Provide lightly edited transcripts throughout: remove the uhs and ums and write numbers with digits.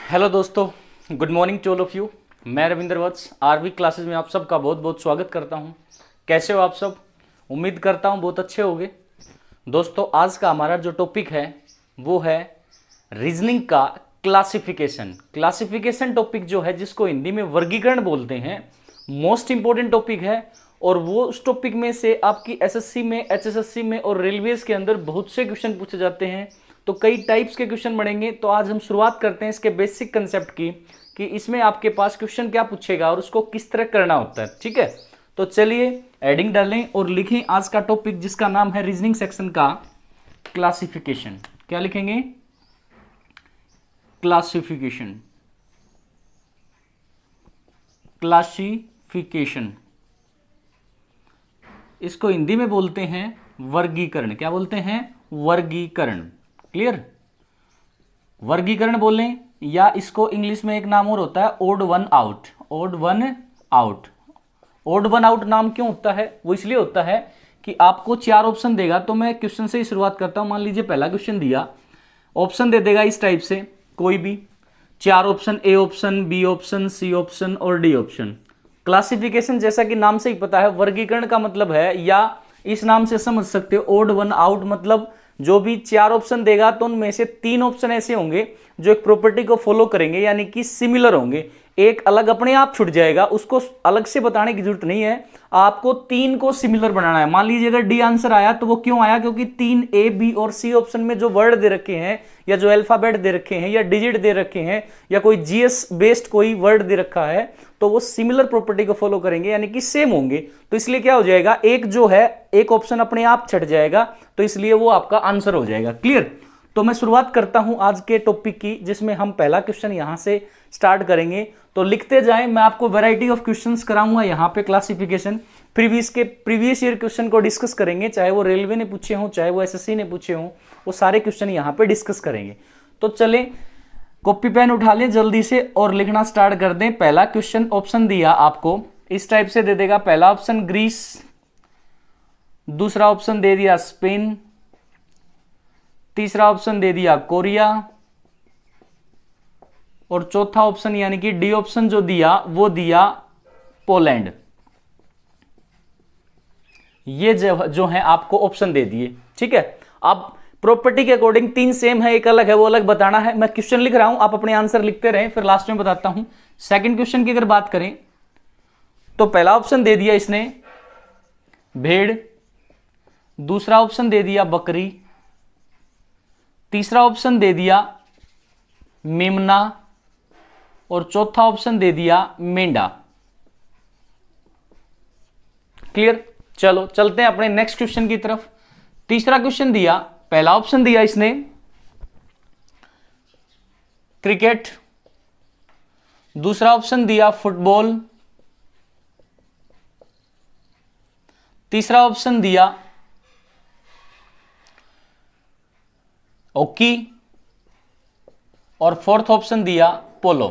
Hello दोस्तों, good morning to all of you. मैं रविंद्र वत्स RV classes में आप सबका बहुत बहुत स्वागत करता हूं। कैसे हो आप सब? उम्मीद करता हूं बहुत अच्छे होंगे। दोस्तों, आज का हमारा जो टॉपिक है वो है रीजनिंग का क्लासिफिकेशन। क्लासिफिकेशन टॉपिक जो है, जिसको हिंदी में वर्गीकरण बोलते हैं, मोस्ट इंपॉर्टेंट टॉपिक है। और वो उस टॉपिक में से आपकी एसएससी में, एचएसएससी में और रेलवेज के अंदर बहुत से क्वेश्चन पूछे जाते हैं। तो कई टाइप्स के क्वेश्चन बढ़ेंगे। तो आज हम शुरुआत करते हैं इसके बेसिक कंसेप्ट की, कि इसमें आपके पास क्वेश्चन क्या पूछेगा और उसको किस तरह करना होता है। ठीक है, तो चलिए एडिंग डालें और लिखें आज का टॉपिक, जिसका नाम है रीजनिंग सेक्शन का क्लासिफिकेशन। क्या लिखेंगे? क्लासिफिकेशन। क्लासिफिकेशन इसको हिंदी में बोलते हैं वर्गीकरण। क्या बोलते हैं? वर्गीकरण। क्लियर? वर्गीकरण बोलें, या इसको इंग्लिश में एक नाम और होता है odd one out. Odd one out. Odd one out नाम क्यों होता है? वो इसलिए होता है कि आपको 4 ऑप्शन देगा। तो मैं क्वेश्चन से ही शुरुआत करता हूं। मान लीजिए पहला क्वेश्चन दिया, ऑप्शन दे देगा इस टाइप से, कोई भी 4 option, A option, B option, C option और डी ऑप्शन। क्लासिफिकेशन जैसा कि नाम से ही पता है, वर्गीकरण का मतलब है, या इस नाम से समझ सकते हो ओड वन आउट, मतलब जो भी 4 ऑप्शन देगा तो उनमें से 3 ऑप्शन ऐसे होंगे जो एक प्रॉपर्टी को फॉलो करेंगे, यानी कि सिमिलर होंगे। एक अलग अपने आप छूट जाएगा, उसको अलग से बताने की जरूरत नहीं है। आपको 3 को सिमिलर बनाना है। मान लीजिए अगर डी आंसर आया तो वो क्यों आया? क्योंकि 3 ए, बी और सी ऑप्शन में जो वर्ड दे रखे हैं, या जो अल्फाबेट दे रखे हैं, या डिजिट दे रखे हैं, या कोई जीएस बेस्ड कोई वर्ड दे रखा है, तो वो सिमिलर प्रॉपर्टी को फॉलो करेंगे, यानी कि सेम होंगे। तो इसलिए क्या हो जाएगा, एक जो है एक ऑप्शन अपने आप छट जाएगा, तो इसलिए वो आपका आंसर हो जाएगा। क्लियर? तो मैं शुरुआत करता हूं आज के टॉपिक की, जिसमें हम पहला क्वेश्चन यहां से स्टार्ट करेंगे। तो लिखते जाएं, मैं आपको वैरायटी ऑफ क्वेश्चंस कराऊंगा यहां पे। क्लासिफिकेशन प्रीवियस ईयर क्वेश्चन को डिस्कस करेंगे, चाहे वो रेलवे ने पूछे हों, चाहे वो एसएससी ने पूछे हों, वो सारे क्वेश्चन यहां पे डिस्कस करेंगे। तो चलें, कॉपी पेन उठा लें जल्दी से और लिखना स्टार्ट कर दें। पहला क्वेश्चन ऑप्शन दिया आपको इस टाइप से दे देगा। पहला ऑप्शन ग्रीस, दूसरा ऑप्शन दे दिया स्पेन, तीसरा ऑप्शन दे दिया कोरिया, और चौथा ऑप्शन यानी कि डी ऑप्शन जो दिया वो दिया पोलैंड। ये जो है आपको ऑप्शन दे दिए। ठीक है, अब प्रॉपर्टी के अकॉर्डिंग 3 सेम है, एक अलग है, वो अलग बताना है। मैं क्वेश्चन लिख रहा हूं, आप अपने आंसर लिखते रहें, फिर लास्ट में बताता हूं। सेकंड क्वेश्चन की अगर बात करें तो पहला ऑप्शन दे दिया इसने भेड़, दूसरा ऑप्शन दे दिया बकरी, तीसरा ऑप्शन दे दिया मेमना, और चौथा ऑप्शन दे दिया मेंढा। क्लियर? चलो चलते हैं अपने नेक्स्ट क्वेश्चन की तरफ। तीसरा क्वेश्चन दिया, पहला ऑप्शन दिया इसने क्रिकेट, दूसरा ऑप्शन दिया फुटबॉल, तीसरा ऑप्शन दिया हॉकी, और फोर्थ ऑप्शन दिया पोलो।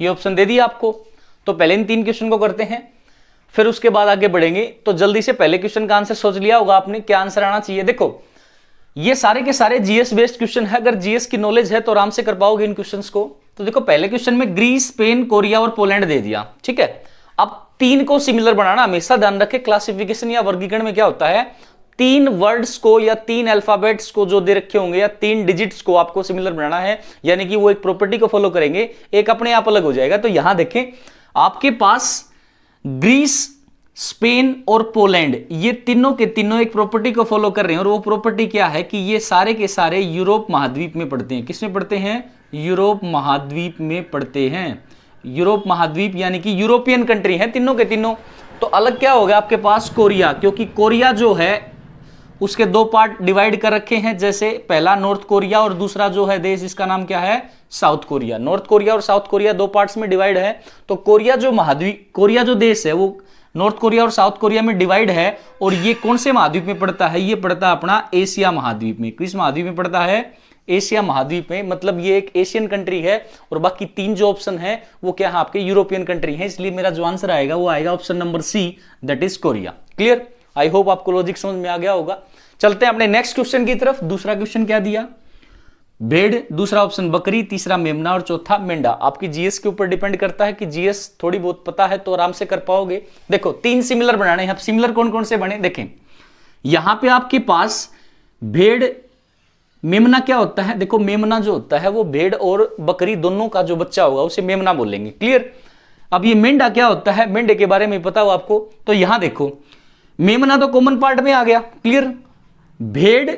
ये ऑप्शन दे दिया आपको। तो पहले इन 3 क्वेश्चन को करते हैं, फिर उसके बाद आगे बढ़ेंगे। तो जल्दी से पहले क्वेश्चन का आंसर सोच लिया होगा आपने, क्या आंसर आना चाहिए। देखो, ये सारे के सारे जीएस बेस्ड क्वेश्चन है। अगर जीएस की नॉलेज है तो आराम से कर पाओगे इन क्वेश्चंस को। तो देखो, पहले क्वेश्चन में ग्रीस, स्पेन, कोरिया और पोलैंड दे दिया। ठीक है, अब 3 को सिमिलर बनाना। हमेशा ध्यान रखें, क्लासिफिकेशन या वर्गीकरण में क्या होता है, 3 वर्ड्स को या 3 अल्फाबेट्स को जो दे रखे होंगे, या 3 डिजिट्स को आपको सिमिलर बनाना है, यानी कि वो एक प्रॉपर्टी को फॉलो करेंगे, एक अपने आप अलग हो जाएगा। तो यहां देखें, आपके पास ग्रीस, स्पेन और पोलैंड, ये तीनों के तीनों एक प्रॉपर्टी को फॉलो कर रहे हैं। और वो प्रॉपर्टी क्या है कि ये सारे के सारे यूरोप महाद्वीप में पड़ते हैं। किसमें पड़ते हैं? यूरोप महाद्वीप में पड़ते हैं। यूरोप महाद्वीप यानी कि यूरोपियन कंट्री है तीनों के तीनों। तो अलग क्या होगा आपके पास? कोरिया, क्योंकि कोरिया जो है उसके 2 पार्ट डिवाइड कर रखे हैं। जैसे पहला नॉर्थ कोरिया और दूसरा जो है देश, इसका नाम क्या है? South Korea. नॉर्थ कोरिया और साउथ कोरिया 2 पार्ट्स में डिवाइड है। तो कोरिया जो देश है वो नॉर्थ कोरिया और साउथ कोरिया में डिवाइड है। और ये कौन से महाद्वीप में पड़ता है? ये पड़ता है अपना एशिया महाद्वीप में। किस महाद्वीप में पड़ता है? एशिया महाद्वीप में। मतलब ये एक एशियन कंट्री है। और बाकी 3 जो ऑप्शन है वो क्या है? आपके यूरोपियन कंट्री है। इसलिए मेरा जो आंसर आएगा वो आएगा option number C, that is Korea. Clear? I hope आपको लॉजिक समझ में आ गया होगा। चलते हैं अपने नेक्स्ट क्वेश्चन की तरफ। दूसरा क्वेश्चन क्या दिया? भेड़, दूसरा ऑप्शन बकरी, तीसरा मेमना और चौथा मेंढा। आपकी जीएस के ऊपर डिपेंड करता है कि जीएस थोड़ी बहुत पता है तो आराम से कर पाओगे। देखो 3 सिमिलर बनाने हैं। अब सिमिलर कौन कौन से बने देखें। यहां पे आपके पास भेड़, मेमना क्या होता है, देखो मेमना जो होता है वो भेड़ और बकरी दोनों का जो बच्चा होगा उसे मेमना बोलेंगे। क्लियर। अब ये मेंढा क्या होता है, मेंढे के बारे में पता हो आपको, तो यहां देखो मेमना तो कॉमन पार्ट में आ गया। क्लियर। भेड़,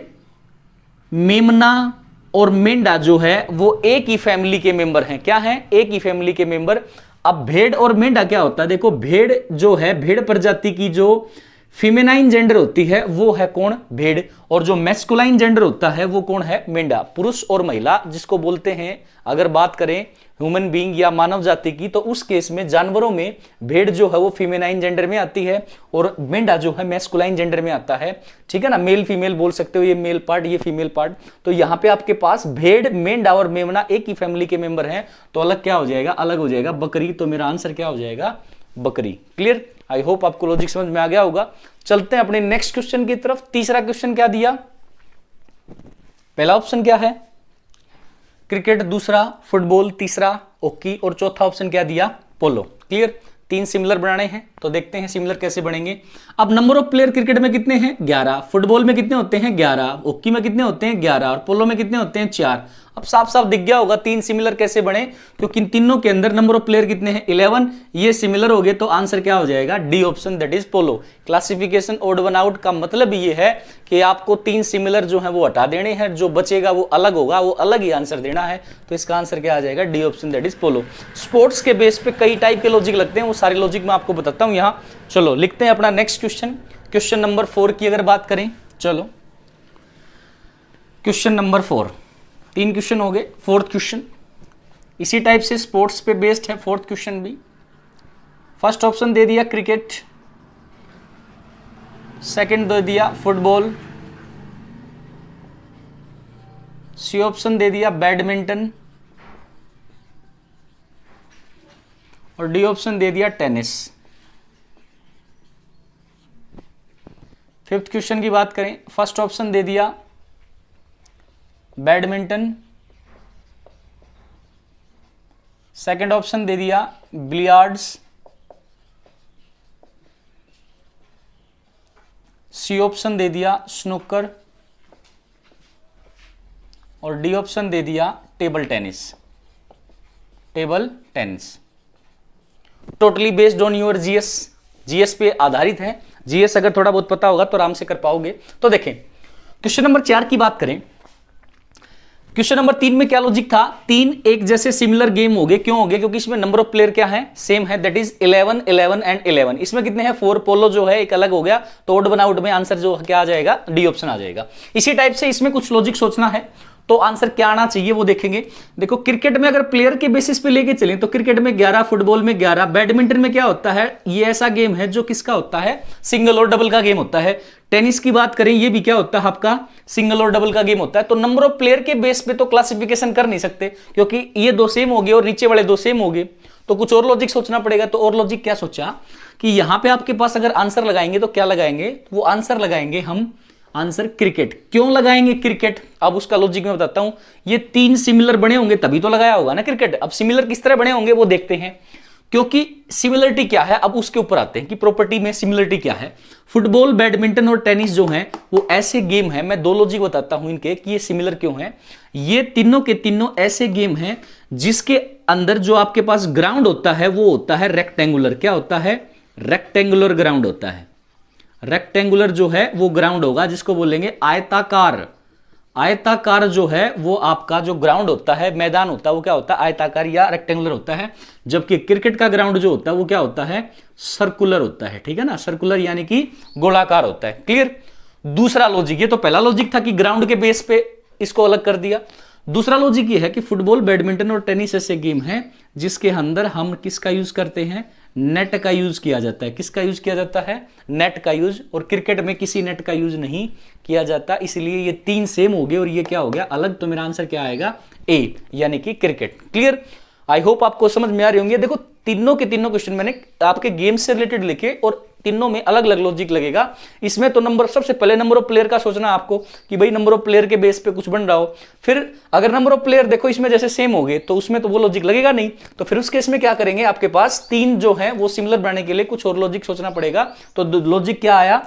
मेमना और मेंढा जो है वो एक ही फैमिली के मेंबर हैं। क्या है, एक ही फैमिली के मेंबर। अब भेड़ और मेंढा क्या होता है, देखो भेड़ जो है, भेड़ प्रजाति की जो फीमेनाइन जेंडर होती है वो है कौन, भेड़, और जो मैस्कुलाइन जेंडर होता है वो कौन है, मेंढा। पुरुष और महिला जिसको बोलते हैं, अगर बात करें ह्यूमन बीइंग या मानव जाति की, तो उस केस में जानवरों में भेड़ जो है वो फीमेनाइन जेंडर में आती है और मेंढा जो है मैस्कुलाइन जेंडर में आता है। ठीक है ना, मेल फीमेल बोल सकते हो, ये मेल पार्ट ये फीमेल पार्ट। तो यहां पे आपके पास भेड़, मेंढा और मेमना एक ही फैमिली के मेंबर हैं, तो अलग क्या हो जाएगा, अलग हो जाएगा बकरी। तो मेरा आंसर क्या हो जाएगा, बकरी। क्लियर। आई होप आपको लॉजिक समझ में आ गया होगा। चलते हैं अपने नेक्स्ट क्वेश्चन की तरफ। तीसरा क्वेश्चन क्या दिया, पहला ऑप्शन क्या है, क्रिकेट, दूसरा फुटबॉल, तीसरा हॉकी और चौथा ऑप्शन क्या दिया, पोलो। क्लियर। 3 सिमिलर बनाने हैं, तो देखते हैं सिमिलर कैसे बनेंगे। अब नंबर ऑफ प्लेयर क्रिकेट में कितने हैं, 11, फुटबॉल में कितने होते हैं, 11, हॉकी में कितने होते हैं, 11 और पोलो में कितने होते हैं, 4। अब साफ साफ दिख गया होगा 3 सिमिलर कैसे बने, क्योंकि इन तीनों के अंदर नंबर ऑफ प्लेयर कितने हैं, 11। ये सिमिलर हो गए तो आंसर क्या हो जाएगा, D option, that is polo. Classification odd one out का मतलब ये है कि आपको 3 सिमिलर जो है वो हटा देने हैं, जो बचेगा वो अलग होगा, वो अलग ही आंसर देना है। तो इसका आंसर क्या आ जाएगा, D option, that is polo. Sports के बेस पे कई टाइप के लॉजिक लगते हैं, वो सारे लॉजिक मैं आपको बताता हूं यहां। चलो लिखते हैं अपना नेक्स्ट क्वेश्चन। क्वेश्चन नंबर 4 की अगर बात करें, चलो क्वेश्चन नंबर 4, 3 क्वेश्चन हो गए। 4th क्वेश्चन इसी टाइप से स्पोर्ट्स पे बेस्ड है। 4th क्वेश्चन भी फर्स्ट ऑप्शन दे दिया क्रिकेट, सेकंड दे दिया फुटबॉल, सी ऑप्शन दे दिया बैडमिंटन और डी ऑप्शन दे दिया टेनिस। 5th क्वेश्चन की बात करें, फर्स्ट ऑप्शन दे दिया बैडमिंटन, सेकंड ऑप्शन दे दिया बिलियर्ड्स, सी ऑप्शन दे दिया स्नूकर और डी ऑप्शन दे दिया table tennis. Table tennis totally based on your GS, GS पे आधारित है। जीएस अगर थोड़ा बहुत पता होगा तो आराम से कर पाओगे। तो देखें क्वेश्चन नंबर 4 की बात करें। क्वेश्चन नंबर 3 में क्या लॉजिक था, 3 एक जैसे सिमिलर गेम हो गए। क्यों हो गए, क्योंकि इसमें नंबर ऑफ प्लेयर क्या है, सेम है, दैट इज 11, 11 एंड 11। इसमें कितने हैं, 4। पोलो जो है एक अलग हो गया, तो ओड वन आउट में आंसर जो क्या आ जाएगा, डी ऑप्शन आ जाएगा। इसी टाइप से इसमें कुछ लॉजिक सोचना है, तो आंसर क्या आना चाहिए वो देखेंगे। देखो क्रिकेट में अगर प्लेयर के बेसिस पे लेके चलें तो क्रिकेट में 11, फुटबॉल में 11, बैडमिंटन में क्या होता है, ये ऐसा गेम है जो किसका होता है, सिंगल और डबल का गेम होता है। टेनिस की बात करें, ये भी क्या होता है आपका, सिंगल और डबल का गेम होता है। तो नंबर ऑफ प्लेयर के बेस पे तो क्लासिफिकेशन कर नहीं सकते, क्योंकि ये 2 सेम हो गए और नीचे वाले 2 सेम हो गए। तो कुछ और लॉजिक सोचना पड़ेगा। तो और लॉजिक क्या सोचा कि यहां पे आपके पास अगर आंसर लगाएंगे तो क्या लगाएंगे, वो आंसर लगाएंगे हम आंसर क्रिकेट। क्यों लगाएंगे क्रिकेट, अब उसका लॉजिक मैं बताता हूं। ये 3 सिमिलर बने होंगे तभी तो लगाया होगा ना क्रिकेट। अब सिमिलर किस तरह बने होंगे वो देखते हैं, क्योंकि सिमिलरिटी क्या है, अब उसके ऊपर आते हैं कि प्रॉपर्टी में सिमिलरिटी क्या है। फुटबॉल, बैडमिंटन और टेनिस जो हैं वो ऐसे गेम हैं, मैं 2 लॉजिक बताता हूं इनके कि ये सिमिलर क्यों हैं। ये तीनों के तीनों ऐसे गेम हैं जिसके अंदर जो आपके पास ग्राउंड होता है वो होता है रेक्टेंगुलर। क्या होता है, रेक्टेंगुलर ग्राउंड होता है। रेक्टेंगुलर जो है वो ग्राउंड होगा, जिसको बोलेंगे आयताकार। आयताकार जो है वो आपका जो ग्राउंड होता है, मैदान होता है, वो क्या होता है, आयताकार या रेक्टेंगुलर होता है। जबकि क्रिकेट का ग्राउंड जो होता है वो क्या होता है, सर्कुलर होता है। ठीक है ना, सर्कुलर यानी कि गोलाकार होता है। क्लियर। दूसरा लॉजिक, ये तो पहला लॉजिक था कि ग्राउंड के बेस पे इसको अलग कर दिया। दूसरा लॉजिक ये है कि फुटबॉल, बैडमिंटन और टेनिस ऐसे गेम हैं जिसके अंदर हम किसका यूज करते हैं, नेट का यूज किया जाता है। किसका यूज किया जाता है, नेट का यूज। और क्रिकेट में किसी नेट का यूज नहीं किया जाता, इसलिए ये 3 सेम हो गए और ये क्या हो गया, अलग। तो मेरा आंसर क्या आएगा, ए यानी कि क्रिकेट। क्लियर। आई होप आपको समझ में आ रही होंगी। देखो तीनों के तीनों क्वेश्चन मैंने आपके गेम से रिलेटेड लिखे और तीनों में अलग अलग लॉजिक लगेगा। इसमें तो नंबर, सबसे पहले नंबर ऑफ प्लेयर का सोचना आपको कि भाई नंबर ऑफ प्लेयर के बेस पे कुछ बन रहा हो। फिर अगर नंबर ऑफ प्लेयर देखो इसमें जैसे सेम हो गए तो उसमें तो वो लॉजिक लगेगा नहीं, तो फिर उस केस में क्या करेंगे, आपके पास तीन जो है वो सिमिलर बनाने के लिए कुछ और लॉजिक सोचना पड़ेगा। तो लॉजिक क्या आया,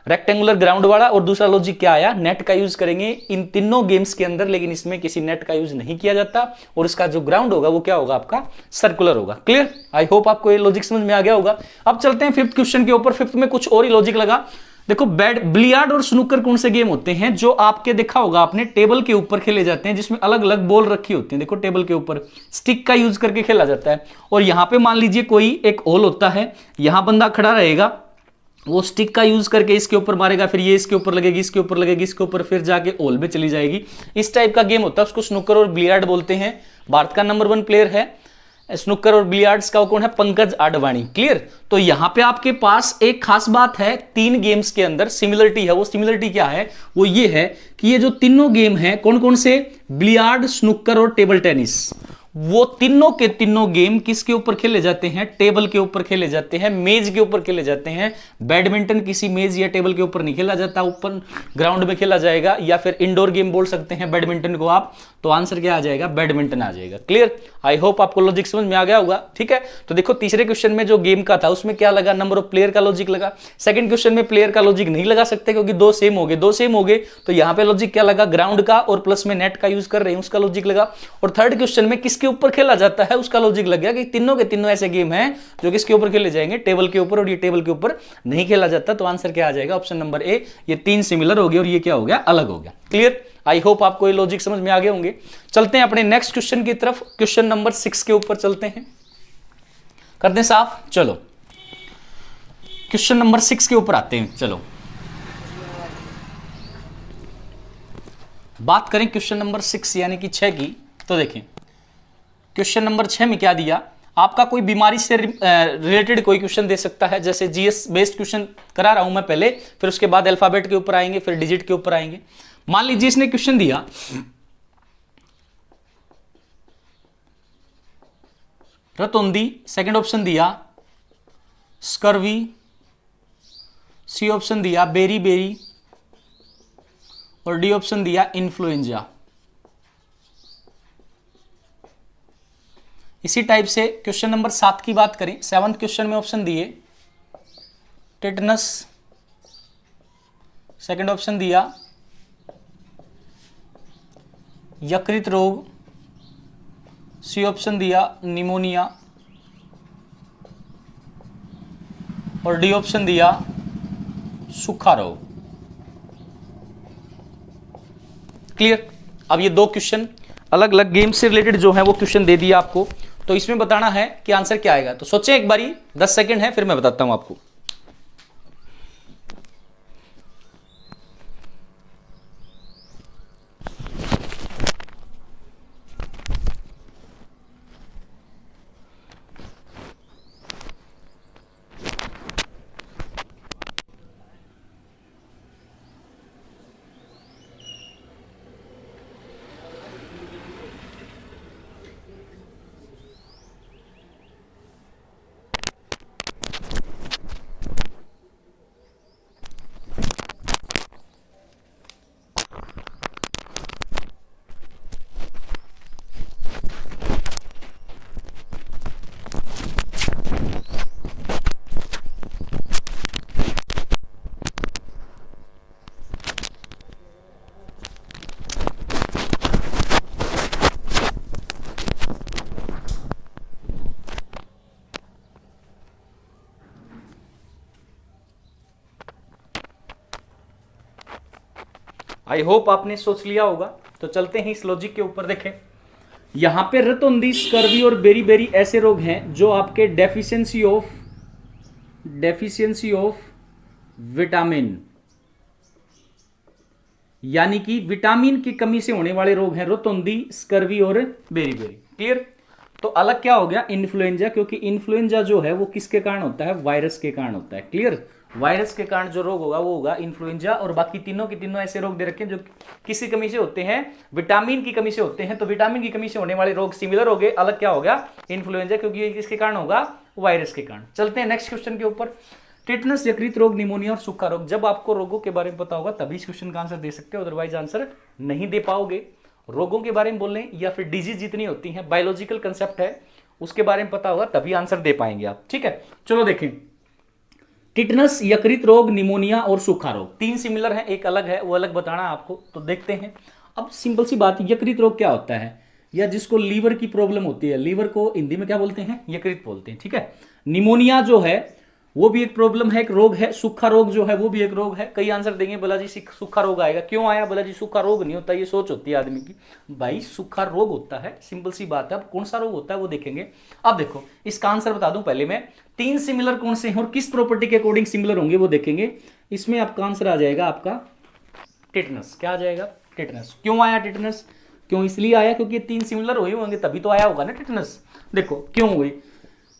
रेक्टेंगुलर ग्राउंड वाला, और दूसरा लॉजिक क्या आया, नेट का यूज करेंगे इन तीनों गेम्स के अंदर, लेकिन इसमें किसी नेट का यूज नहीं किया जाता और इसका जो ग्राउंड होगा वो क्या होगा, आपका सर्कुलर होगा। क्लियर, आई होप आपको ये लॉजिक समझ में आ गया होगा। अब चलते हैं फिफ्थ क्वेश्चन के ऊपर। फिफ्थ में कुछ और ही लॉजिक लगा। देखो बिलियार्ड और स्नूकर कौन से गेम होते हैं जो आपके देखा होगा आपने टेबल के ऊपर खेले जाते हैं, जिसमें अलग अलग बॉल रखी होती है। देखो टेबल के ऊपर स्टिक का यूज करके खेला जाता है, और यहां पे मान लीजिए कोई एक होल होता है, यहां बंदा खड़ा रहेगा, वो स्टिक का यूज करके इसके ऊपर मारेगा, फिर ये इसके ऊपर लगेगी, इसके ऊपर लगेगी, इसके ऊपर, फिर जाके होल में चली जाएगी। इस टाइप का गेम होता है, उसको स्नूकर और बिलियार्ड बोलते हैं। भारत का नंबर 1 प्लेयर है स्नूकर और बिलियार्ड्स का, वो कौन है, पंकज आडवाणी। क्लियर, तो यहां पे आपके पास एक खास बात है, तीन गेम्स के अंदर सिमिलरिटी है। वो सिमिलरिटी क्या है, वो ये है कि ये जो तीनों गेम है कौन कौन से, बिलियार्ड, स्नूकर और टेबल टेनिस, वो तीनों के तीनों गेम किसके ऊपर खेले जाते हैं, टेबल के ऊपर खेले जाते हैं, मेज के ऊपर खेले जाते हैं। बैडमिंटन किसी मेज या टेबल के ऊपर नहीं खेला जाता, ओपन ग्राउंड में खेला जाएगा, या फिर इंडोर गेम बोल सकते हैं बैडमिंटन को आप। तो आंसर क्या आ जाएगा, बैडमिंटन आ जाएगा। क्लियर, आई होप आपको लॉजिक समझ में आ गया होगा। ठीक है, तो देखो तीसरे क्वेश्चन में जो गेम का था उसमें क्या लगा, नंबर ऑफ प्लेयर का लॉजिक लगा। सेकंड क्वेश्चन में प्लेयर का लॉजिक नहीं लगा सकते क्योंकि दो सेम हो गए, तो यहां पे लॉजिक क्या लगा, ग्राउंड का, और प्लस में नेट का यूज कर रहे हैं उसका लॉजिक लगा। और थर्ड क्वेश्चन में किसके ऊपर खेला जाता है उसका लॉजिक लग गया कि तीनों के तीनों ऐसे गेम हैं जो किसके ऊपर खेले जाएंगे, टेबल के ऊपर, और ये टेबल के ऊपर नहीं खेला जाता। तो आंसर क्या आ जाएगा, ऑप्शन नंबर ए। ये तीन सिमिलर हो गए और ये क्या हो गया, अलग हो गया। क्लियर, आई होप आपको ये लॉजिक समझ में आ गए होंगे। चलते हैं अपने नेक्स्ट क्वेश्चन की तरफ, क्वेश्चन नंबर 6 के ऊपर चलते हैं, करते हैं साफ। चलो क्वेश्चन नंबर 6 के ऊपर आते हैं। चलो बात करें क्वेश्चन नंबर 6 यानी कि 6 की। तो देखें क्वेश्चन नंबर 6 में क्या दिया, आपका कोई बीमारी से रिलेटेड कोई क्वेश्चन दे सकता है। जैसे जीएस बेस्ड क्वेश्चन करा रहा हूं मैं पहले, फिर उसके बाद अल्फाबेट के ऊपर आएंगे, फिर डिजिट के ऊपर आएंगे। मान लीजिए इसने क्वेश्चन दिया रतौंधी, सेकंड ऑप्शन दिया स्कर्वी, सी ऑप्शन दिया बेरी बेरी, और डी ऑप्शन दिया इन्फ्लुएंजा। इसी टाइप से क्वेश्चन नंबर 7 की बात करें, 7th क्वेश्चन में ऑप्शन दिए टेटनस, सेकंड ऑप्शन दिया यकृत रोग, सी ऑप्शन दिया निमोनिया, और डी ऑप्शन दिया सूखा रोग। क्लियर, अब ये दो क्वेश्चन अलग अलग गेम से रिलेटेड जो है वो क्वेश्चन दे दिया आपको, तो इसमें बताना है कि आंसर क्या आएगा। तो सोचें एक बारी, 10 सेकंड है, फिर मैं बताता हूं आपको। आई होप आपने सोच लिया होगा। तो चलते हैं इस लॉजिक के ऊपर। देखें यहां पे रतौंधी, स्कर्वी और बेरी बेरी ऐसे रोग हैं जो आपके डेफिशिएंसी ऑफ विटामिन, यानी कि विटामिन की कमी से होने वाले रोग हैं रतौंधी, स्कर्वी और बेरी बेरी। क्लियर, तो अलग क्या हो गया, इन्फ्लुएंजा, क्योंकि इन्फ्लुएंजा जो है वो किसके कारण होता है, वायरस के कारण होता है। क्लियर, वायरस के कारण जो रोग होगा वो होगा इन्फ्लुएंजा। और बाकी तीनों के तीनों ऐसे रोग दे रखे हैं जो किसी कमी से होते हैं, विटामिन की कमी से होते हैं। तो विटामिन की कमी से होने वाले रोग सिमिलर हो गए, अलग क्या हो गया, इन्फ्लुएंजा, क्योंकि ये किसके कारण होगा, वायरस के कारण। चलते हैं नेक्स्ट क्वेश्चन के ऊपर। टिटनस, यकृत रोग, निमोनिया और सूखा रोग। जब आपको रोगों के बारे में पता होगा तभी इस क्वेश्चन का आंसर दे सकते हो, अदरवाइज आंसर नहीं दे पाओगे। रोगों के बारे में बोल रहे हैं या फिर डिजीज जितनी होती हैं, बायोलॉजिकल कंसेप्ट है, उसके बारे में पता होगा तभी आंसर दे पाएंगे आप। ठीक है, चलो देखें। टिटनस, यकृत रोग, निमोनिया और सूखा रोग, तीन सिमिलर हैं, एक अलग है, वो अलग बताना आपको। तो देखते हैं। अब सिंपल सी बात, यकृत रोग क्या होता है, या जिसको लीवर की प्रॉब्लम होती है, लीवर को हिंदी में क्या बोलते हैं, यकृत बोलते हैं। ठीक है, निमोनिया जो है वो भी एक प्रॉब्लम है, एक रोग है। सूखा रोग जो है वो भी एक रोग है। कई आंसर देंगे, बोला जी सूखा रोग आएगा, क्यों आया, बोला जी सूखा रोग नहीं होता, ये सोच होती है आदमी की। भाई सूखा रोग होता है, सिंपल सी बात है। अब कौन सा रोग होता है वो देखेंगे। अब देखो, इसका आंसर बता दूं पहले मैं, तीन सिमिलर कौन से हैं और किस प्रॉपर्टी के अकॉर्डिंग सिमिलर होंगे वो देखेंगे। इसमें आपका आंसर आ जाएगा आपका टिटनस। क्या आ जाएगा, टिटनस। क्यों आया टिटनस, क्यों इसलिए आया क्योंकि तीन सिमिलर हुए होंगे तभी तो आया होगा ना टिटनस। देखो क्यों हुए,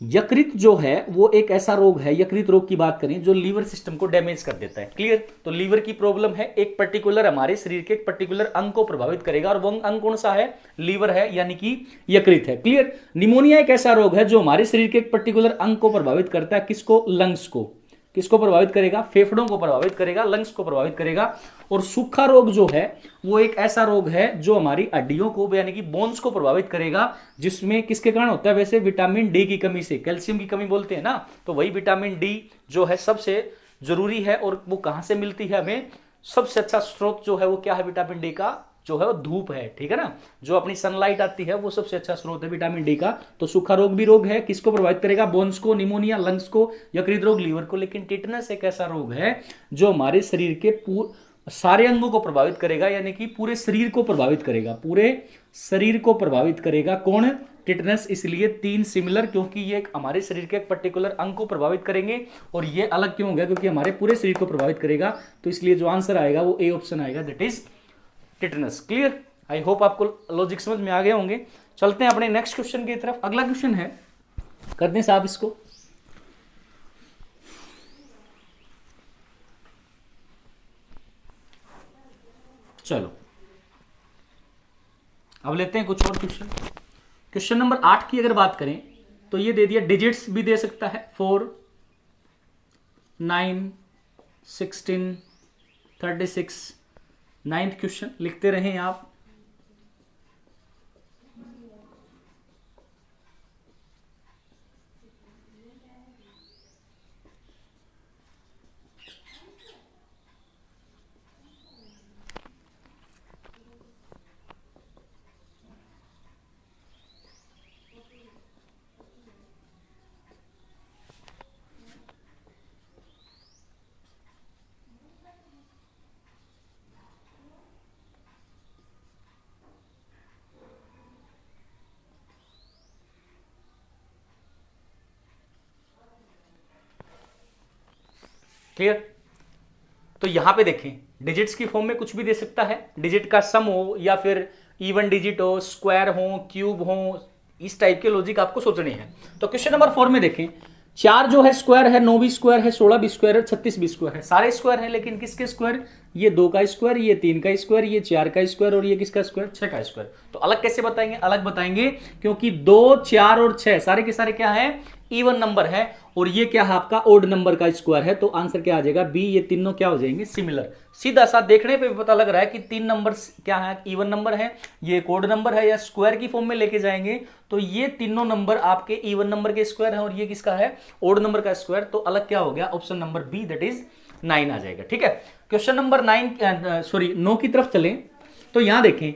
यकृत जो है वो एक ऐसा रोग है, यकृत रोग की बात करें, जो लीवर सिस्टम को डैमेज कर देता है। क्लियर, तो लीवर की प्रॉब्लम है, एक पर्टिकुलर हमारे शरीर के एक पर्टिकुलर अंग को प्रभावित करेगा, और वो अंग कौन सा है, लीवर है, यानी कि यकृत है। क्लियर, निमोनिया एक ऐसा रोग है जो हमारे शरीर के एक पर्टिकुलर अंग को प्रभावित करता है, किसको, लंग्स को। किसको प्रभावित करेगा, फेफड़ों को प्रभावित करेगा, लंग्स को प्रभावित करेगा। और सूखा रोग जो है वो एक ऐसा रोग है जो हमारी हड्डियों को यानी कि बोन्स को प्रभावित करेगा, जिसमें किसके कारण होता है, वैसे विटामिन डी की कमी से, कैल्शियम की कमी बोलते हैं ना, तो वही विटामिन डी जो है सबसे जरूरी है। और वो कहां से मिलती है हमें, सबसे अच्छा स्रोत जो है वो क्या है, विटामिन डी का जो है वो धूप है। ठीक है ना, जो अपनी सनलाइट आती है वो सबसे अच्छा स्रोत है विटामिन डी का। तो सूखा रोग भी रोग है, किसको प्रभावित करेगा, बोन्स को, निमोनिया लंग्स को, यकृत रोग लीवर को। लेकिन टिटनस एक ऐसा रोग है जो हमारे शरीर के सारे अंगों को प्रभावित करेगा, यानी कि पूरे शरीर को प्रभावित करेगा, पूरे शरीर को प्रभावित करेगा। कौन, टिटनस। इसलिए तीन सिमिलर, क्योंकि ये हमारे शरीर के एक पर्टिकुलर अंग को प्रभावित करेंगे, और ये अलग क्यों होगा, क्योंकि हमारे पूरे शरीर को प्रभावित करेगा। तो इसलिए जो आंसर आएगा वो ए ऑप्शन आएगा, that is tetanus. Clear, I hope आपको लॉजिक समझ में आ गए होंगे। चलते हैं अपने नेक्स्ट क्वेश्चन की तरफ। अगला क्वेश्चन है, कर दें साहब इसको। चलो अब लेते हैं कुछ और क्वेश्चन। क्वेश्चन नंबर 8 की अगर बात करें तो ये दे दिया, डिजिट्स भी दे सकता है, 4, 9, 16, 36। 9th क्वेश्चन लिखते रहें आप। क्लियर, तो यहां पे देखें, डिजिट्स की फॉर्म में कुछ भी दे सकता है, डिजिट का सम हो या फिर इवन डिजिट हो, स्क्वायर हो, क्यूब हो, इस टाइप के लॉजिक आपको सोचने हैं। तो क्वेश्चन नंबर 4 में देखें, 4 जो है स्क्वायर है, 9 भी स्क्वायर है, 16 भी स्क्वायर है, 36 भी स्क्वायर है, सारे स्क्वायर है। लेकिन किसके स्क्वायर, ये 2 का स्क्वायर, ये 3 का स्क्वायर, ये 4 का स्क्वायर, और ये किसका स्क्वायर, 6 का स्क्वायर। तो अलग कैसे बताएंगे, अलग बताएंगे क्योंकि 2, 4 और 6 सारे के सारे क्या है, इवन नंबर है, और ये क्या है आपका ओड नंबर का स्क्वायर है। तो आंसर क्या आ जाएगा, बी। ये तीनों क्या हो जाएंगे, सिमिलर। सीधा सा देखने पे पता लग रहा है कि 3 नंबर क्या है, इवन नंबर है, ये एक ओड नंबर है, या स्क्वायर की फॉर्म में लेके जाएंगे तो ये तीनों नंबर आपके इवन नंबर के स्क्वायर है, और ये किसका है, ओड नंबर का स्क्वायर। तो अलग क्या हो गया, option number B, that is 9 आ जाएगा। ठीक है, क्वेश्चन नंबर 9 की तरफ चलें तो यहां देखें,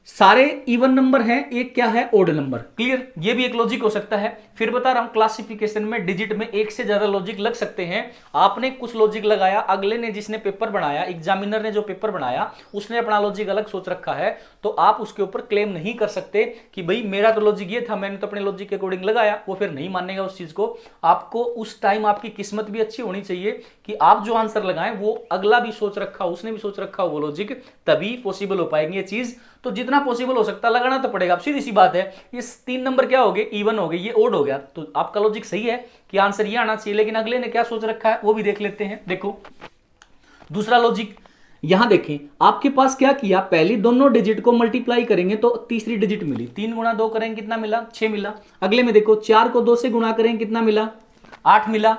सारे इवन नंबर हैं, एक क्या है, ओड नंबर। क्लियर, ये भी एक लॉजिक हो सकता है। फिर बता रहा हूं, क्लासिफिकेशन में डिजिट में एक से ज्यादा लॉजिक लग सकते हैं। आपने कुछ लॉजिक लगाया, अगले ने जिसने पेपर बनाया, एग्जामिनर ने जो पेपर बनाया, उसने अपना लॉजिक अलग सोच रखा है, तो आप उसके ऊपर क्लेम नहीं कर सकते कि भाई मेरा तो लॉजिक ये था, मैंने तो अपने लॉजिक के अकॉर्डिंग लगाया। वो फिर नहीं मानेगा उस चीज को। आपको उस टाइम आपकी किस्मत भी अच्छी होनी चाहिए कि आप जो आंसर लगाएं वो अगला भी सोच रखा हो, उसने भी सोच रखा हो वो लॉजिक, तभी पॉसिबल हो पाएंगे ये चीज। तो जितना पॉसिबल हो सकता है लगाना तो पड़ेगा। अब सीधी सी बात है, ये 3 नंबर क्या हो गए, इवन हो गए, ये ओड हो गया, तो आपका लॉजिक सही है कि आंसर ये आना चाहिए। लेकिन अगले ने क्या सोच रखा है वो भी देख लेते हैं। देखो दूसरा लॉजिक, यहां देखें आपके पास क्या किया, पहली दोनों डिजिट को मल्टीप्लाई करेंगे तो तीसरी डिजिट मिली, 3 गुणा 2 करेंगे कितना मिला, 6 मिला। अगले में देखो 4 को 2 से गुणा करेंगे कितना मिला, 8 मिला।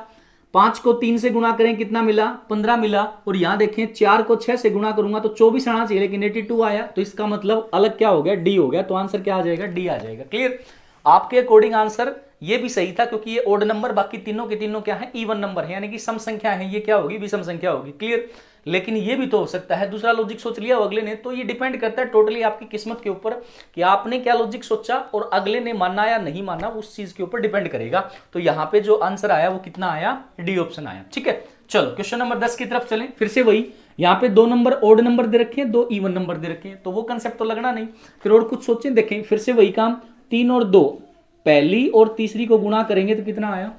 5 को 3 से गुणा करें कितना मिला, 15 मिला। और यहां देखें 4 को 6 से गुणा करूंगा तो 24 आना चाहिए, लेकिन 82 आया, तो इसका मतलब अलग क्या हो गया, डी हो गया। तो आंसर क्या आ जाएगा, डी आ जाएगा। क्लियर, आपके अकॉर्डिंग आंसर ये भी सही था, क्योंकि ये ओड नंबर, बाकी तीनों के तीनों क्या है, इवन नंबर है, यानी कि सम संख्या है, ये क्या होगी, विषम संख्या होगी। क्लियर, लेकिन ये भी तो हो सकता है, दूसरा लॉजिक सोच लिया अगले ने, तो ये डिपेंड करता है टोटली आपकी किस्मत के ऊपर कि आपने क्या लॉजिक सोचा और अगले ने माना या नहीं माना, उस चीज के ऊपर डिपेंड करेगा। तो यहां पे जो आंसर आया वो कितना आया, डी ऑप्शन आया। ठीक है, चलो क्वेश्चन नंबर 10 की तरफ चलें। फिर से वही, यहां पे 2 नंबर ओड नंबर दे रखे हैं, 2 इवन नंबर दे रखे हैं, तो वो कंसेप्ट तो लगना नहीं। फिर और कुछ सोचें, देखें फिर से वही काम, 3 और 2, पहली और तीसरी को गुणा करेंगे तो कितना आया,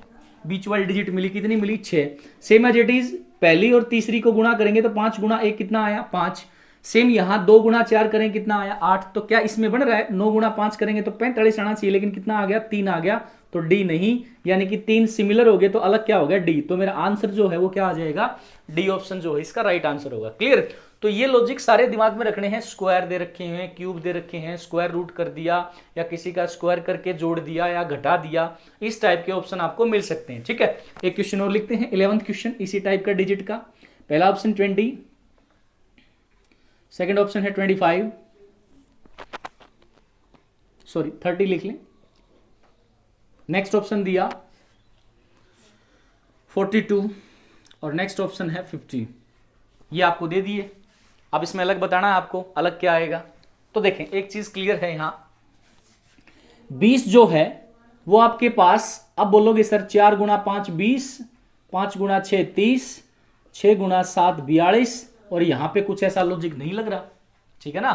बीच वाली डिजिट मिली, कितनी मिली, 6। सेम एज इट इज पहली और तीसरी को गुणा करेंगे तो 5 गुणा 1 कितना आया, 5। सेम यहां 2 गुणा 4 करें कितना आया, 8। तो क्या इसमें बन रहा है, 9 गुणा 5 करेंगे तो 45 आना चाहिए, लेकिन कितना आ गया, 3 आ गया, तो डी नहीं, यानी कि 3 सिमिलर हो गए तो अलग क्या हो गया, डी। तो मेरा आंसर जो है वो क्या आ जाएगा, डी ऑप्शन जो है इसका राइट आंसर होगा। क्लियर, तो ये लॉजिक सारे दिमाग में रखने हैं। स्क्वायर दे रखे हैं, क्यूब दे रखे हैं, स्क्वायर रूट कर दिया या किसी का स्क्वायर करके जोड़ दिया या घटा दिया, इस टाइप के ऑप्शन आपको मिल सकते हैं। ठीक है, एक क्वेश्चन और लिखते हैं, 11th क्वेश्चन इसी टाइप का डिजिट का। पहला ऑप्शन 20, सेकंड ऑप्शन है 25, सॉरी 30 लिख लें। नेक्स्ट ऑप्शन दिया 42 और नेक्स्ट ऑप्शन है 50, ये आपको दे दिए। अब इसमें अलग बताना है आपको, अलग क्या आएगा। तो देखें एक चीज क्लियर है, यहां 20 जो है वो आपके पास, अब बोलोगे सर 4 गुणा 5 20, 5 गुणा 6 30, 6 गुणा 7 42, और यहां पे कुछ ऐसा लॉजिक नहीं लग रहा। ठीक है ना,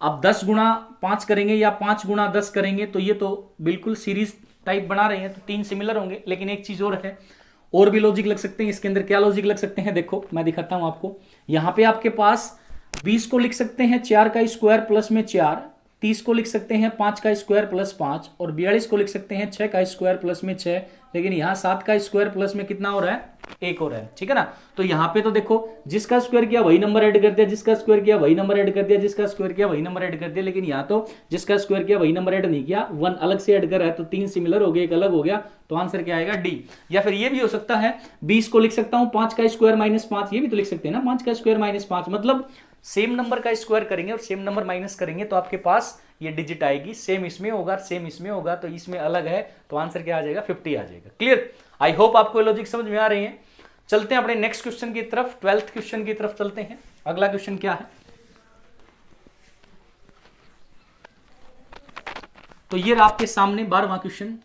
अब 10 गुणा 5 करेंगे या 5 गुणा 10 करेंगे तो ये तो बिल्कुल सीरीज टाइप बना रहे हैं, तो 3 सिमिलर होंगे। लेकिन एक चीज और है, और भी लॉजिक लग सकते हैं इसके अंदर। क्या लॉजिक लग सकते हैं, देखो मैं दिखाता हूं आपको। यहां पे आपके पास 20 को लिख सकते हैं 4 का स्क्वायर प्लस में 4, 30 को लिख सकते हैं 5 का स्क्वायर प्लस 5, और 42 को लिख सकते हैं 6 का स्क्वायर प्लस में 6। लेकिन यहां 7 का स्क्वायर प्लस में कितना हो रहा है, 1 हो रहा है। ठीक है ना, तो यहां पे तो देखो जिसका स्क्वायर किया वही नंबर ऐड कर दिया, जिसका स्क्वायर किया वही नंबर ऐड कर दिया, जिसका स्क्वायर किया वही नंबर ऐड कर दिया। लेकिन यहां तो जिसका स्क्वायर किया वही नंबर ऐड नहीं किया, 1 अलग से ऐड कर रहा है, तो 3 सिमिलर हो गए, 1 अलग हो गया, तो आंसर क्या आएगा, डी। या फिर ये भी हो सकता है 20 को लिख सकता हूं 5 का स्क्वायर माइनस 5, ये भी तो लिख सकते हैं ना, 5 का स्क्वायर माइनस 5, मतलब सेम नंबर का स्क्वायर करेंगे और सेम नंबर माइनस करेंगे तो आपके पास ये डिजिट आएगी। सेम इसमें होगा, सेम इसमें होगा, तो इसमें अलग है, तो आंसर क्या आ जाएगा, 50 आ जाएगा। क्लियर, आई होप आपको लॉजिक समझ में आ रहे हैं। चलते हैं अपने नेक्स्ट क्वेश्चन की तरफ, 12th क्वेश्चन की तरफ चलते हैं। अगला क्वेश्चन क्या है, तो ये आपके सामने 12वां क्वेश्चन।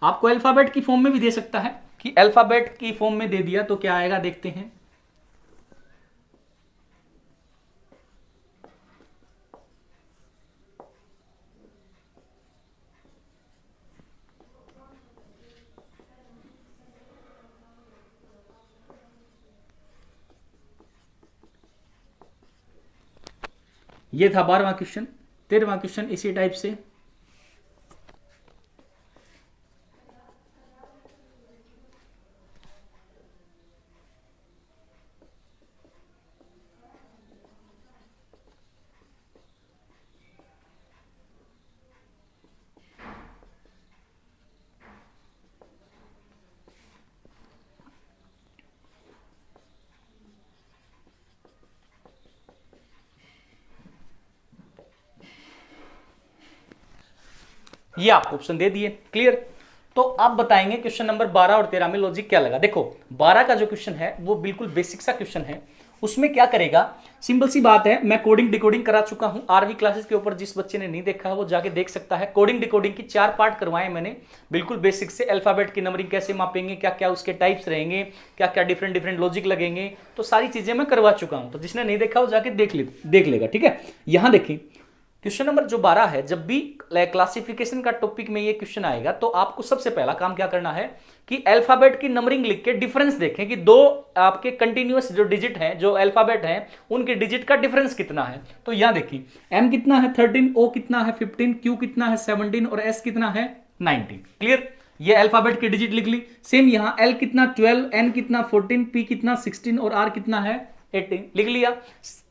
आपको अल्फाबेट की फॉर्म में भी दे सकता है, कि अल्फाबेट की फॉर्म में दे दिया तो क्या आएगा, देखते हैं। ये था 12वां क्वेश्चन। 13वां क्वेश्चन इसी टाइप से, ये आपको ऑप्शन दे दिए। क्लियर, तो आप बताएंगे क्वेश्चन नंबर 12 और 13 में लॉजिक क्या लगा। देखो 12 का जो क्वेश्चन है वो बिल्कुल बेसिक सा क्वेश्चन है। उसमें क्या करेगा, सिंपल सी बात है, मैं कोडिंग डिकोडिंग करा चुका हूं आरवी क्लासेस के ऊपर। जिस बच्चे ने नहीं देखा है वो जाके देख सकता है। कोडिंग डिकोडिंग की 4 पार्ट करवाए मैंने, बिल्कुल बेसिक से। अल्फाबेट की नंबरिंग कैसे मापेंगे, क्या क्या उसके टाइप्स रहेंगे, क्या क्या डिफरेंट डिफरेंट लॉजिक लगेंगे, तो सारी चीजें मैं करवा चुका हूं। तो जिसने नहीं देखा वो जाके देख लेगा। ठीक है, यहां देखें क्वेश्चन नंबर जो 12 है, जब भी क्लासिफिकेशन का टॉपिक में ये क्वेश्चन आएगा तो आपको सबसे पहला काम क्या करना है कि अल्फाबेट की नंबरिंग लिख के डिफरेंस देखें कि दो आपके कंटिन्यूअस जो डिजिट हैं, जो अल्फाबेट हैं, उनके डिजिट का डिफरेंस कितना है। तो यहां देखिए एम कितना है 13, ओ कितना है 15, क्यू कितना है 17 और एस कितना है 19। क्लियर, ये अल्फाबेट की डिजिट लिख ली। सेम यहां एल कितना 12, एन कितना 14, पी कितना 16 और आर कितना है 18, लिख लिया।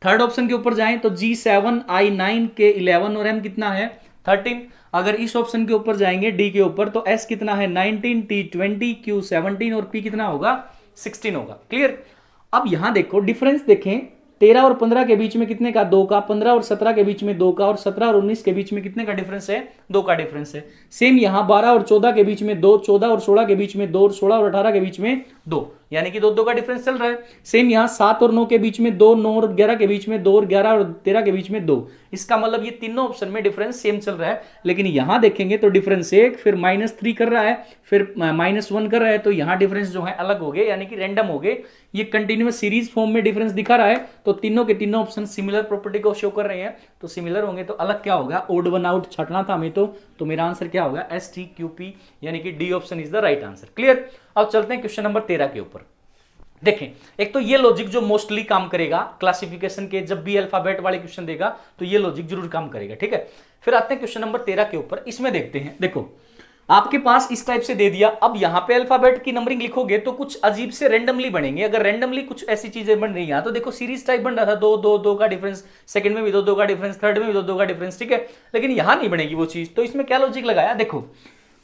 थर्ड ऑप्शन के ऊपर जाएं तो G7, I9, K 11 और M कितना है 13। अगर इस ऑप्शन के ऊपर जाएंगे डी के ऊपर तो S कितना है 19, T 20, Q 17 और P कितना होगा 16 होगा। क्लियर, अब यहां देखो डिफरेंस देखें, 13 और 15 के बीच में कितने का 2 का, 15 और 17 के बीच में 2 का और 17 और 19 के बीच में कितने का डिफरेंस है 2 का डिफरेंस है। सेम यहां 12 और 14 के बीच में 2, 14 और 16 के बीच में 2 और 16 और 18 के बीच में 2, यानी कि 2 का डिफरेंस चल रहा है। सेम यहां 7 और 9 के बीच में 2, 9 और 11 के बीच में 2 और 11 और 13 के बीच में 2। इसका मतलब ये तीनों ऑप्शन में डिफरेंस सेम चल रहा है। लेकिन यहां देखेंगे तो डिफरेंस 1, फिर -3 कर रहा है, फिर -1 कर रहा है, तो यहां डिफरेंस जो है अलग हो गए, यानी कि रैंडम हो गए। ये कंटिन्यूअस सीरीज फॉर्म में डिफरेंस दिखा रहा है, तो तीनों के तीनों ऑप्शन सिमिलर प्रॉपर्टी को शो कर रहे हैं, तो सिमिलर होंगे। तो अलग क्या होगा, ओड वन आउट छटना था हमें, तो मेरा आंसर क्या होगा STQP, यानी कि D option is the right answer. Clear, अब चलते हैं क्वेश्चन नंबर 13 के ऊपर। देखें, एक तो ये लॉजिक जो मोस्टली काम करेगा क्लासिफिकेशन के, जब भी अल्फाबेट वाले क्वेश्चन देगा तो ये लॉजिक जरूर काम करेगा। ठीक है, फिर आते हैं क्वेश्चन नंबर 13 के ऊपर। इसमें देखते हैं, देखो आपके पास इस टाइप से दे दिया। अब यहां पे अल्फाबेट की नंबरिंग लिखोगे तो कुछ अजीब से रैंडमली बनेंगे। अगर रैंडमली कुछ ऐसी चीजें बन रही हैं तो देखो सीरीज टाइप बन रहा था, 2 2 2 का डिफरेंस, सेकंड में भी 2 2 का डिफरेंस, थर्ड में भी 2 2 का डिफरेंस। ठीक है, लेकिन यहां नहीं बनेगी वो चीज। तो इसमें क्या लॉजिक लगाया, देखो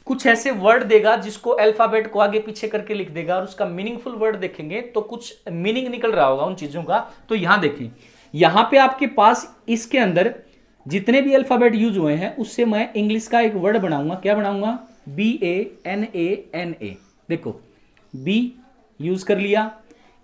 कुछ ऐसे वर्ड देगा जिसको अल्फाबेट को आगे पीछे करके लिख देगा और उसका मीनिंगफुल वर्ड देखेंगे तो कुछ मीनिंग निकल रहा होगा उन चीजों का। तो यहां देखें, यहां पे आपके पास इसके अंदर जितने भी अल्फाबेट यूज हुए हैं उससे मैं इंग्लिश का एक वर्ड बनाऊंगा। क्या बनाऊंगा, BANANA। देखो B यूज कर लिया,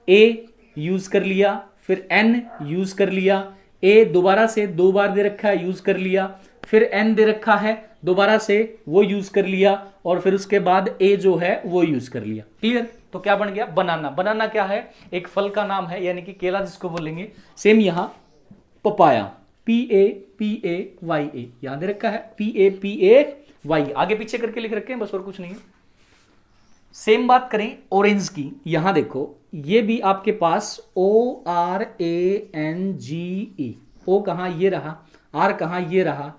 A यूज कर लिया, फिर N यूज कर लिया, A दोबारा से 2 बार दे रखा है यूज कर लिया, फिर N दे रखा है दोबारा से वो यूज कर लिया, और फिर उसके बाद A जो है वो यूज कर लिया। क्लियर, तो क्या बन गया बनाना। बनाना क्या है, एक फल का नाम है, यानी कि केला जिसको बोलेंगे। सेम यहां पपाया, PAPAYA यहां दे रखा है, PAPAY आगे पीछे करके लिख रखे हैं बस, और कुछ नहीं है। सेम बात करें ऑरेंज की, यहां देखो ये भी आपके पास ORANGE, O कहां ये रहा, R कहां ये रहा,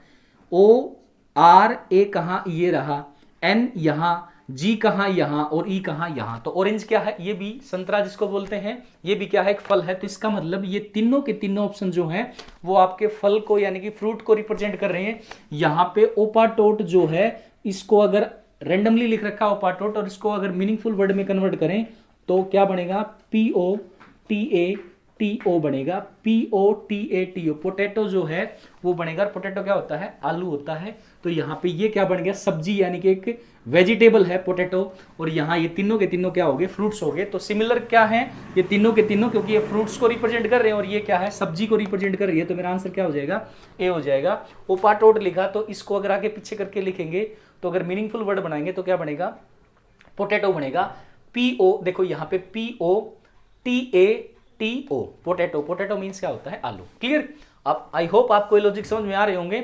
ORA कहां ये रहा, N यहां, G कहां यहां और E कहां यहां। तो ऑरेंज क्या है, ये भी संतरा जिसको बोलते हैं, ये भी क्या है एक फल है। तो इसका मतलब ये तीनों के तीनों ऑप्शन जो हैं वो आपके फल को यानी कि फ्रूट को रिप्रेजेंट कर रहे हैं। यहां पे ओपाटोट जो है, इसको अगर रैंडमली लिख रखा है ओपाटोट, और इसको अगर मीनिंगफुल वर्ड में कन्वर्ट करें तो क्या बनेगा, POTATO बनेगा, POTATO। पोटैटो जो है वो बनेगा, पोटैटो क्या होता है, आलू होता है। तो यहाँ पे ये क्या बन गया, सब्जी, यानी कि एक वेजिटेबल है पोटैटो, और यहाँ ये तीनों के तीनों क्या हो गए, फ्रूट्स हो गए। तो सिमिलर क्या है ये तीनों के तीनों, क्योंकि ये फ्रूट्स को रिप्रेजेंट कर रहे हैं और ये क्या है सब्जी को रिप्रेजेंट कर रही है। तो मेरा आंसर क्या हो जाएगा, ए हो जाएगा। ओपाटोट लिखा तो इसको अगर आगे पीछे करके लिखेंगे तो अगर मीनिंगफुल वर्ड बनाएंगे तो क्या बनेगा, पोटैटो बनेगा। PO देखो यहाँ पे POTATO पोटैटो, पोटैटो मीन्स क्या होता है, आलू। क्लियर, अब आई होप आपको ये लॉजिक समझ में आ रहे होंगे।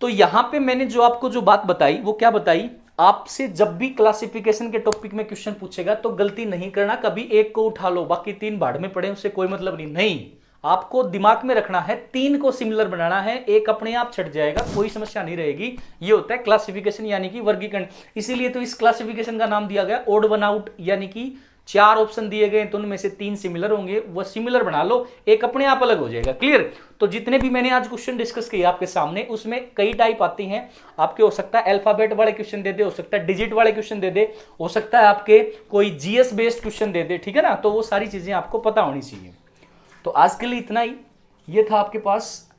तो यहां पे मैंने जो आपको जो बात बताई वो क्या बताई, आपसे जब भी क्लासिफिकेशन के टॉपिक में क्वेश्चन पूछेगा तो गलती नहीं करना, कभी एक को उठा लो बाकी 3 भाड़ में पड़े उससे कोई मतलब नहीं। आपको दिमाग में रखना है 3 को सिमिलर बनाना है, एक अपने आप छट जाएगा, कोई समस्या नहीं रहेगी। ये होता है क्लासिफिकेशन यानी कि वर्गीकरण। इसीलिए तो इस क्लासिफिकेशन का नाम दिया गया ओड वन आउट, यानी कि 4 ऑप्शन दिए गए तो उनमें से 3 सिमिलर होंगे, वो सिमिलर बना लो, एक अपने आप अलग हो जाएगा। क्लियर, तो जितने भी मैंने आज क्वेश्चन डिस्कस किए आपके सामने उसमें कई टाइप आती हैं आपके। हो सकता है अल्फाबेट वाले क्वेश्चन दे दे, हो सकता है डिजिट वाले क्वेश्चन दे दे, हो सकता है आपके कोई GS बेस्ड क्वेश्चन दे दे। ठीक है ना, तो वो सारी चीजें आपको पता होनी चाहिए। तो आज के लिए इतना ही, ये था आपके पास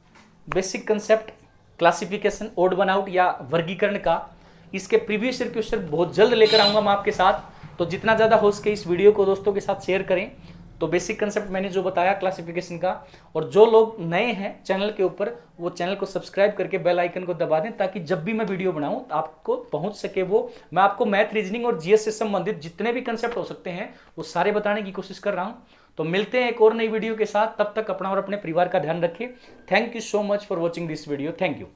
basic concept classification odd one out या वर्गीकरण का। इसके प्रीवियस ईयर क्वेश्चन बहुत जल्द लेकर आऊंगा मैं आपके साथ, तो जितना ज्यादा हो सके इस वीडियो को दोस्तों के साथ शेयर करें। तो बेसिक कंसेप्ट मैंने जो बताया क्लासिफिकेशन का, और जो लोग नए हैं चैनल के ऊपर वो चैनल को सब्सक्राइब करके बेल आइकन को दबा दें, ताकि जब भी मैं वीडियो बनाऊं आपको पहुंच सके वो। मैं आपको मैथ, रीजनिंग और GS से संबंधित जितने भी कंसेप्ट हो सकते हैं वो सारे बताने की कोशिश कर रहा हूं। तो मिलते हैं एक और नई वीडियो के साथ, तब तक अपना और अपने परिवार का ध्यान रखिए। Thank you so much for watching this video. Thank you.